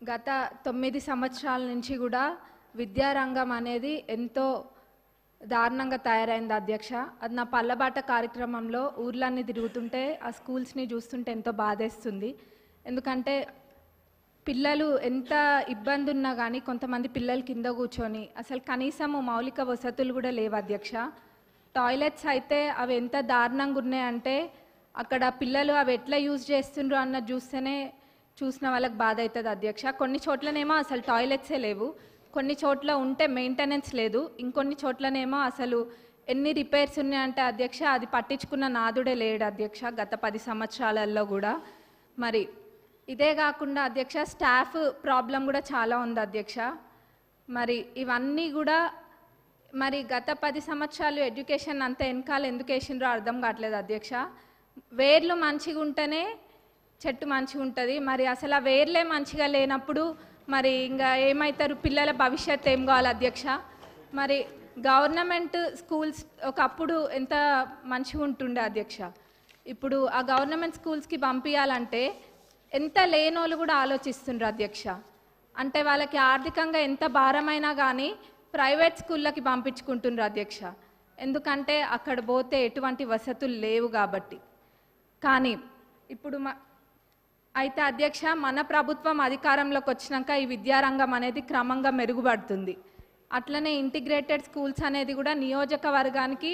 గత 9 సంవత్సరాల నుంచి కూడా విద్యారంగం అనేది ఎంతో దారుణంగా తయారైంది అధ్యక్ష. అది నా పల్లబాట కార్యక్రమంలో ఊర్లన్నీ తిరుగుతుంటే ఆ స్కూల్స్ని చూస్తుంటే ఎంతో బాధేస్తుంది. ఎందుకంటే పిల్లలు ఎంత ఇబ్బంది ఉన్నా కానీ కొంతమంది పిల్లలు కింద కూర్చొని అసలు కనీసం మౌలిక వసతులు కూడా లేవు అధ్యక్ష. టాయిలెట్స్ అయితే అవి ఎంత దారుణంగా ఉన్నాయంటే అక్కడ పిల్లలు అవి ఎట్లా యూజ్ చేస్తుండ్రు అన్న చూస్తేనే చూసిన వాళ్ళకి బాధ అవుతుంది అధ్యక్ష. కొన్ని చోట్లనేమో అసలు టాయిలెట్సే లేవు, కొన్ని చోట్ల ఉంటే మెయింటెనెన్స్ లేదు, ఇంకొన్ని చోట్లనేమో అసలు ఎన్ని రిపేర్స్ ఉన్నాయంటే అధ్యక్ష అది పట్టించుకున్న నాదుడే లేడు అధ్యక్ష గత 10 సంవత్సరాలలో కూడా. మరి ఇదే కాకుండా అధ్యక్ష స్టాఫ్ ప్రాబ్లం కూడా చాలా ఉంది అధ్యక్ష. మరి ఇవన్నీ కూడా మరి గత 10 సంవత్సరాలు ఎడ్యుకేషన్ అంత వెనకాల ఎందుకు వేసిండ్రో అర్థం కావట్లేదు అధ్యక్ష. వేర్లు మంచిగా ఉంటేనే చెట్టు మంచిగా ఉంటుంది. మరి అసలు ఆ వేర్లే మంచిగా లేనప్పుడు మరి ఇంకా ఏమవుతారు, పిల్లల భవిష్యత్తు ఏం కావాలి అధ్యక్ష. మరి గవర్నమెంట్ స్కూల్స్ ఒకప్పుడు ఎంత మంచిగా ఉంటుండే అధ్యక్ష. ఇప్పుడు ఆ గవర్నమెంట్ స్కూల్స్కి పంపించాలంటే ఎంత లేనోళ్ళు కూడా ఆలోచిస్తుండ్రు అధ్యక్ష. అంటే వాళ్ళకి ఆర్థికంగా ఎంత భారమైనా కానీ ప్రైవేట్ స్కూళ్ళకి పంపించుకుంటుండ్రు అధ్యక్ష. ఎందుకంటే అక్కడ పోతే ఎటువంటి వసతులు లేవు కాబట్టి. కానీ ఇప్పుడు అయితే అధ్యక్ష మన ప్రభుత్వం అధికారంలోకి వచ్చినాక ఈ విద్యారంగం అనేది క్రమంగా మెరుగుపడుతుంది. అట్లనే ఇంటిగ్రేటెడ్ స్కూల్స్ అనేది కూడా నియోజకవర్గానికి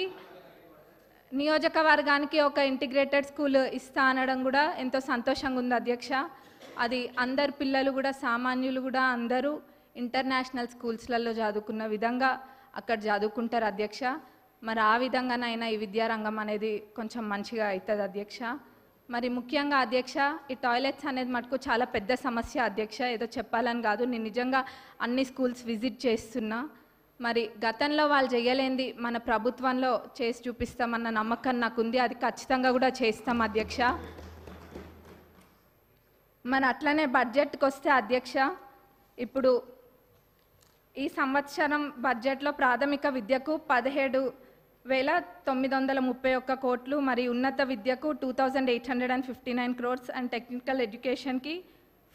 ఒక ఇంటిగ్రేటెడ్ స్కూల్ ఇస్తా అనడం కూడా ఎంతో సంతోషంగా ఉంది అధ్యక్ష. అది అందరు పిల్లలు కూడా సామాన్యులు కూడా అందరూ ఇంటర్నేషనల్ స్కూల్స్లలో చదువుకున్న విధంగా అక్కడ చదువుకుంటారు అధ్యక్ష. మరి ఆ విధంగానైనా ఈ విద్యారంగం అనేది కొంచెం మంచిగా అవుతుంది అధ్యక్ష. మరి ముఖ్యంగా అధ్యక్ష ఈ టాయిలెట్స్ అనేది మటుకు చాలా పెద్ద సమస్య అధ్యక్ష. ఏదో చెప్పాలని కాదు, నేను నిజంగా అన్ని స్కూల్స్ విజిట్ చేస్తున్నా. మరి గతంలో వాళ్ళు చేయలేంది మన ప్రభుత్వంలో చేసి చూపిస్తామన్న నమ్మకం నాకుంది, అది ఖచ్చితంగా కూడా చేస్తాం అధ్యక్ష. మరి అట్లనే బడ్జెట్కి వస్తే అధ్యక్ష, ఇప్పుడు ఈ సంవత్సరం బడ్జెట్లో ప్రాథమిక విద్యకు 17,931 కోట్లు, మరి ఉన్నత విద్యకు 2,859 crores అండ్ టెక్నికల్ ఎడ్యుకేషన్కి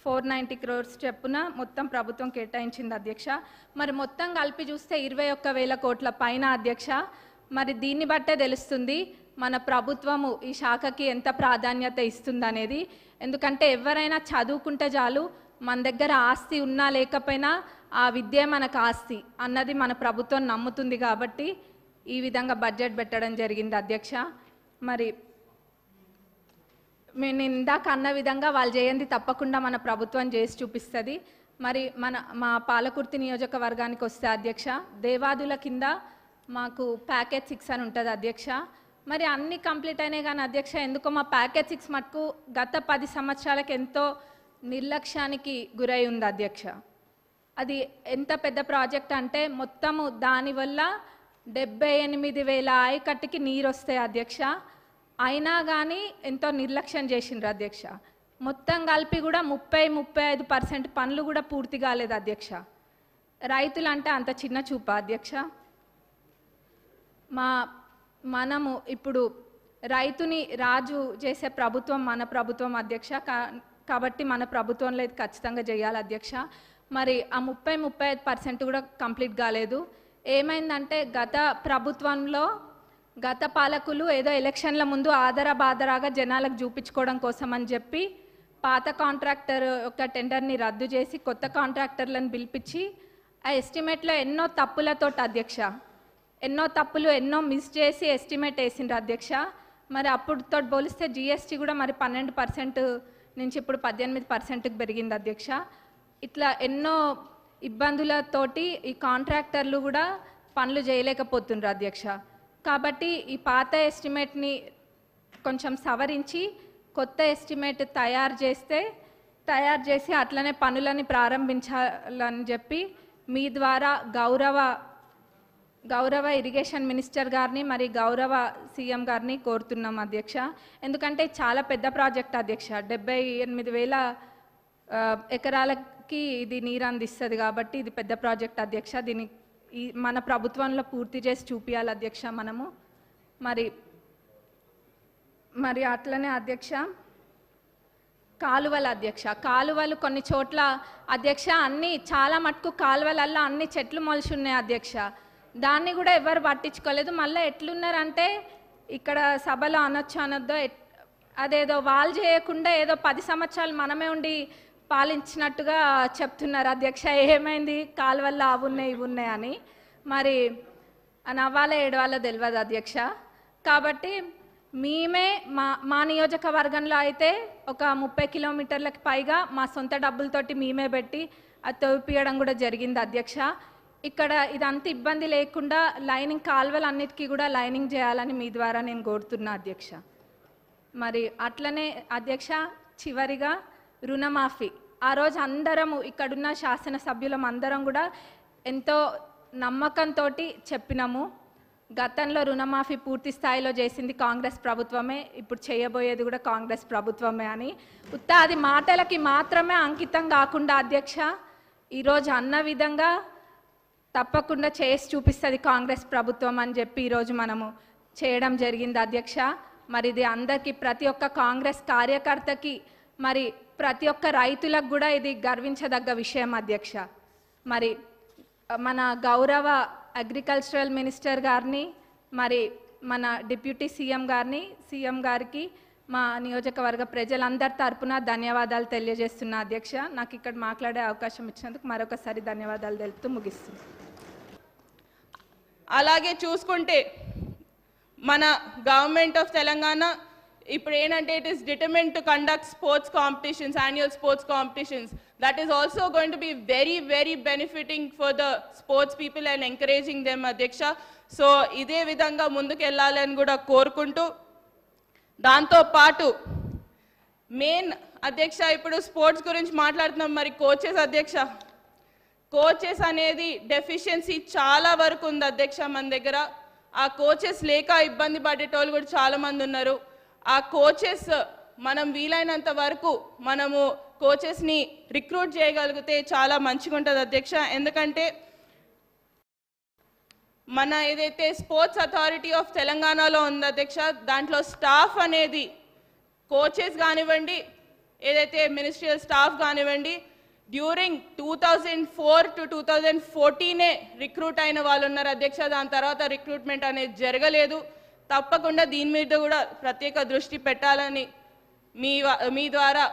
490 crores చెప్పున మొత్తం ప్రభుత్వం కేటాయించింది అధ్యక్ష. మరి మొత్తం కలిపి చూస్తే 21,000 కోట్ల పైన అధ్యక్ష. మరి దీన్ని బట్టే తెలుస్తుంది మన ప్రభుత్వము ఈ శాఖకి ఎంత ప్రాధాన్యత ఇస్తుందనేది. ఎందుకంటే ఎవరైనా చదువుకుంటే చాలు, మన దగ్గర ఆస్తి ఉన్నా లేకపోయినా ఆ విద్య మనకు ఆస్తి అన్నది మన ప్రభుత్వం నమ్ముతుంది కాబట్టి ఈ విధంగా బడ్జెట్ పెట్టడం జరిగింది అధ్యక్ష. మరి నేను ఇందాక అన్న విధంగా వాళ్ళు చేయండి తప్పకుండా మన ప్రభుత్వం చేసి చూపిస్తుంది. మరి మా పాలకుర్తి నియోజకవర్గానికి వస్తే అధ్యక్ష, దేవాదుల కింద మాకు ప్యాకేజ్ 6 అని ఉంటుంది అధ్యక్ష. మరి అన్నీ కంప్లీట్ అయినాయి కానీ అధ్యక్ష ఎందుకో మా ప్యాకేజ్ 6 మటుకు గత 10 సంవత్సరాలకు ఎంతో నిర్లక్ష్యానికి గురై ఉంది అధ్యక్ష. అది ఎంత పెద్ద ప్రాజెక్ట్ అంటే మొత్తము దానివల్ల 78,000 ఆయకట్టుకి నీరు వస్తాయి అధ్యక్ష. అయినా కానీ ఎంతో నిర్లక్ష్యం చేసిండ్రు అధ్యక్ష. మొత్తం కలిపి కూడా 30-35% పనులు కూడా పూర్తి కాలేదు అధ్యక్ష. రైతులు అంటే అంత చిన్న చూపా అధ్యక్ష. మనము ఇప్పుడు రైతుని రాజు చేసే ప్రభుత్వం మన ప్రభుత్వం అధ్యక్ష. కాబట్టి మన ప్రభుత్వంలో ఇది ఖచ్చితంగా చేయాలి అధ్యక్ష. మరి ఆ 30-35% కూడా కంప్లీట్ కాలేదు. ఏమైందంటే గత ప్రభుత్వంలో గత పాలకులు ఏదో ఎలక్షన్ల ముందు ఆదరాబాదరాగా జనాలకు చూపించుకోవడం కోసం అని చెప్పి పాత కాంట్రాక్టర్ యొక్క టెండర్ని రద్దు చేసి కొత్త కాంట్రాక్టర్లను పిలిపించి ఆ ఎస్టిమేట్లో ఎన్నో తప్పులతోటి అధ్యక్ష, ఎన్నో మిస్ చేసి ఎస్టిమేట్ వేసిండ్రు అధ్యక్ష. మరి అప్పుడుతో పోలిస్తే జిఎస్టీ కూడా మరి 12% నుంచి ఇప్పుడు 18%కి పెరిగింది అధ్యక్ష. ఇట్లా ఎన్నో ఇబ్బందులతోటి ఈ కాంట్రాక్టర్లు కూడా పనులు చేయలేకపోతుండ్రు అధ్యక్ష. కాబట్టి ఈ పాత ఎస్టిమేట్ని కొంచెం సవరించి కొత్త ఎస్టిమేట్ తయారు చేసి అట్లనే పనులని ప్రారంభించాలని చెప్పి మీ ద్వారా గౌరవ ఇరిగేషన్ మినిస్టర్ గారిని మరి గౌరవ సీఎం గారిని కోరుతున్నాం అధ్యక్ష. ఎందుకంటే చాలా పెద్ద ప్రాజెక్ట్ అధ్యక్ష. 78,000 ఎకరాలకి ఇది నీరు అందిస్తుంది కాబట్టి ఇది పెద్ద ప్రాజెక్ట్ అధ్యక్ష. దీన్ని మన ప్రభుత్వంలో పూర్తి చేసి చూపించాలి అధ్యక్ష మనము. మరి అట్లనే అధ్యక్ష కాలువల అధ్యక్ష, కాలువలు కొన్ని చోట్ల అధ్యక్ష అన్ని చాలా మటుకు కాలువలల్లో అన్ని చెట్లు మొలిచి ఉన్నాయి అధ్యక్ష. దాన్ని కూడా ఎవరు పట్టించుకోలేదు. మళ్ళీ ఎట్లున్నారంటే ఇక్కడ సభలో అనొద్దో అదేదో వాళ్ళు చేయకుండా ఏదో 10 సంవత్సరాలు మనమే ఉండి పాలించినట్టుగా చెప్తున్నారు అధ్యక్ష. ఏమైంది కాలువల్లో అవి ఉన్నాయి ఇవి ఉన్నాయి అని. మరి నవ్వాలో ఏడవాలో తెలియదు అధ్యక్ష. కాబట్టి మేమే మా నియోజకవర్గంలో అయితే ఒక 30 కిలోమీటర్లకు పైగా మా సొంత డబ్బులతోటి మేమే పెట్టి అది తవ్విపియడం కూడా జరిగింది అధ్యక్ష. ఇక్కడ ఇదంత ఇబ్బంది లేకుండా లైనింగ్ కాలువలన్నిటికీ కూడా లైనింగ్ చేయాలని మీ ద్వారా నేను కోరుతున్నా అధ్యక్ష. మరి అట్లనే అధ్యక్ష చివరిగా రుణమాఫీ, ఆ రోజు అందరము ఇక్కడున్న శాసనసభ్యులం అందరం కూడా ఎంతో నమ్మకంతో చెప్పినాము. గతంలో రుణమాఫీ పూర్తి స్థాయిలో చేసింది కాంగ్రెస్ ప్రభుత్వమే, ఇప్పుడు చేయబోయేది కూడా కాంగ్రెస్ ప్రభుత్వమే అని. అది మాటలకి మాత్రమే అంకితం కాకుండా అధ్యక్ష ఈరోజు అన్న విధంగా తప్పకుండా చేసి చూపిస్తుంది కాంగ్రెస్ ప్రభుత్వం అని చెప్పి ఈరోజు మనము చేయడం జరిగింది అధ్యక్ష. మరి ఇది అందరికీ ప్రతి ఒక్క కాంగ్రెస్ కార్యకర్తకి మరి ప్రతి ఒక్క రైతులకు కూడా ఇది గర్వించదగ్గ విషయం అధ్యక్ష. మరి మన గౌరవ అగ్రికల్చరల్ మినిస్టర్ గారిని మరి మన డిప్యూటీ సీఎం గారికి మా నియోజకవర్గ ప్రజలందరి తరపున ధన్యవాదాలు తెలియజేస్తున్నా అధ్యక్ష. నాకు ఇక్కడ మాట్లాడే అవకాశం ఇచ్చినందుకు మరొకసారి ధన్యవాదాలు తెలుపుతూ ముగిస్తుంది. అలాగే చూసుకుంటే మన గవర్నమెంట్ ఆఫ్ తెలంగాణ ఇప్పుడు ఏంటంటే it is determined to conduct sports competitions, annual sports competitions. That is also going to be very very benefiting for the sports people and encouraging them అధ్యక్ష. సో ఇదే విధంగా ముందుకు వెళ్ళాలని కూడా కోరుకుంటూ, దాంతో పాటు మెయిన్ అధ్యక్ష ఇప్పుడు స్పోర్ట్స్ గురించి మాట్లాడుతున్నాం. మరి కోచెస్ అధ్యక్ష, కోచెస్ అనేది డెఫిషియన్సీ చాలా వరకు ఉంది అధ్యక్ష మన దగ్గర. ఆ కోచెస్ లేక ఇబ్బంది పడేటోళ్ళు కూడా చాలామంది ఉన్నారు. ఆ కోచెస్ మనం వీలైనంత వరకు మనము కోచెస్ని రిక్రూట్ చేయగలిగితే చాలా మంచిగా ఉంటుంది అధ్యక్ష. ఎందుకంటే మన ఏదైతే స్పోర్ట్స్ అథారిటీ ఆఫ్ తెలంగాణలో ఉంది అధ్యక్ష, దాంట్లో స్టాఫ్ అనేది కోచెస్ కానివ్వండి, ఏదైతే మినిస్ట్రియల్ స్టాఫ్ కానివ్వండి, డ్యూరింగ్ 2004 to 2014 రిక్రూట్ అయిన వాళ్ళు ఉన్నారు అధ్యక్ష. దాని తర్వాత రిక్రూట్మెంట్ అనేది జరగలేదు. తప్పకుండా దీని మీద కూడా ప్రత్యేక దృష్టి పెట్టాలని మీ ద్వారా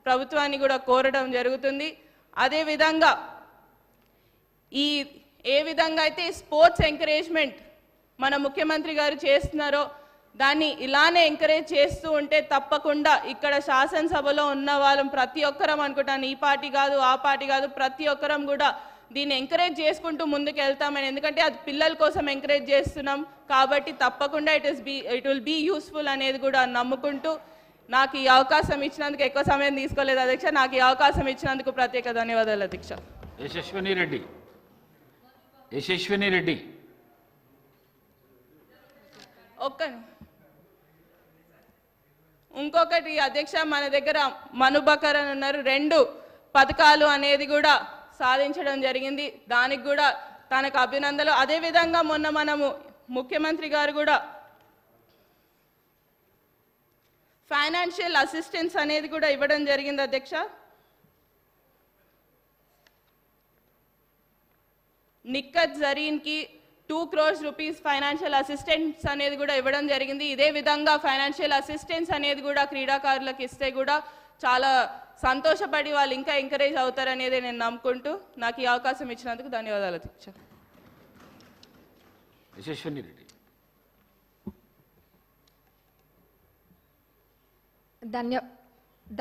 ప్రభుత్వాన్ని కూడా కోరడం జరుగుతుంది. అదేవిధంగా ఏ విధంగా అయితే స్పోర్ట్స్ ఎంకరేజ్మెంట్ మన ముఖ్యమంత్రి గారు చేస్తున్నారో దాన్ని ఇలానే ఎంకరేజ్ చేస్తూ ఉంటే తప్పకుండా ఇక్కడ శాసనసభలో ఉన్న వాళ్ళం ప్రతి ఒక్కరం అనుకుంటాను, ఈ పార్టీ కాదు ఆ పార్టీ కాదు, ప్రతి ఒక్కరం కూడా దీన్ని ఎంకరేజ్ చేసుకుంటూ ముందుకు వెళ్తామని. ఎందుకంటే అది పిల్లల కోసం ఎంకరేజ్ చేస్తున్నాం కాబట్టి తప్పకుండా ఇట్ విల్ బీ యూస్ఫుల్ అనేది కూడా నమ్ముకుంటూ, నాకు ఈ అవకాశం ఇచ్చినందుకు ఎక్కువ సమయం తీసుకోలేదు అధ్యక్ష. నాకు ఈ అవకాశం ఇచ్చినందుకు ప్రత్యేక ధన్యవాదాలు అధ్యక్ష. యశస్విని రెడ్డి ఇంకొకటి అధ్యక్ష, మన దగ్గర మనుబకర్ అని ఉన్నారు, 2 పథకాలు అనేది కూడా సాధించడం జరిగింది. దానికి కూడా తనకు అభినందనలు. అదేవిధంగా మొన్న మనము ముఖ్యమంత్రి గారు కూడా ఫైనాన్షియల్ అసిస్టెన్స్ అనేది కూడా ఇవ్వడం జరిగింది అధ్యక్ష. నిక్కత్ జరీన్కి 2 crores రూపీస్ ఫైనాన్షియల్ అసిస్టెన్స్ అనేది కూడా ఇవ్వడం జరిగింది. ఇదే విధంగా ఫైనాన్షియల్ అసిస్టెన్స్ అనేది కూడా క్రీడాకారులకు ఇస్తే కూడా చాలా సంతోషపడి వాళ్ళు ఇంకా ఎంకరేజ్ అవుతారనేది నేను నమ్ముకుంటూ నాకు ఈ అవకాశం ఇచ్చినందుకు ధన్యవాదాలు అధ్యక్ష. యశస్విని రెడ్డి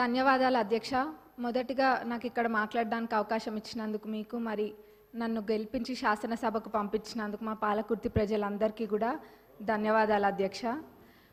ధన్యవాదాలు అధ్యక్ష. మొదటిగా నాకు ఇక్కడ మాట్లాడడానికి అవకాశం ఇచ్చినందుకు మీకు, మరి నన్ను గెలిపించి శాసనసభకు పంపించినందుకు మా పాలకుర్తి ప్రజలందరికీ కూడా ధన్యవాదాలు అధ్యక్ష.